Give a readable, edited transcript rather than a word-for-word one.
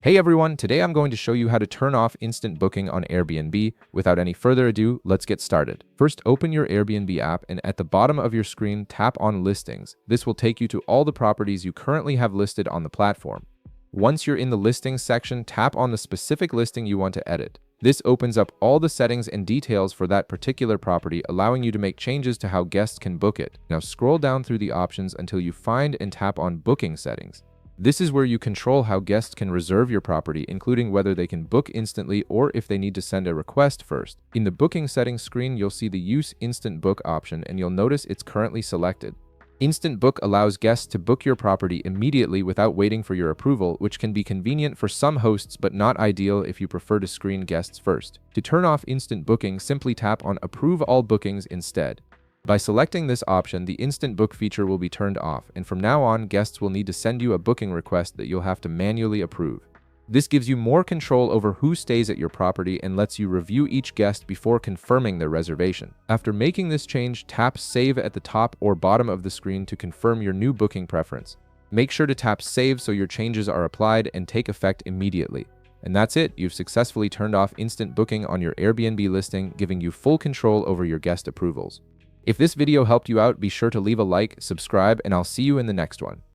Hey everyone, today I'm going to show you how to turn off instant booking on Airbnb. Without any further ado, let's get started. First, open your Airbnb app and at the bottom of your screen, tap on Listings. This will take you to all the properties you currently have listed on the platform. Once you're in the Listings section, tap on the specific listing you want to edit. This opens up all the settings and details for that particular property, allowing you to make changes to how guests can book it. Now scroll down through the options until you find and tap on Booking Settings. This is where you control how guests can reserve your property, including whether they can book instantly or if they need to send a request first. In the booking settings screen, you'll see the Use Instant Book option, and you'll notice it's currently selected. Instant Book allows guests to book your property immediately without waiting for your approval, which can be convenient for some hosts but not ideal if you prefer to screen guests first. To turn off instant booking, simply tap on Approve All Bookings instead. By selecting this option, the Instant Book feature will be turned off, and from now on, guests will need to send you a booking request that you'll have to manually approve. This gives you more control over who stays at your property and lets you review each guest before confirming their reservation. After making this change, tap Save at the top or bottom of the screen to confirm your new booking preference. Make sure to tap Save so your changes are applied and take effect immediately. And that's it, you've successfully turned off instant booking on your Airbnb listing, giving you full control over your guest approvals. If this video helped you out, be sure to leave a like, subscribe, and I'll see you in the next one.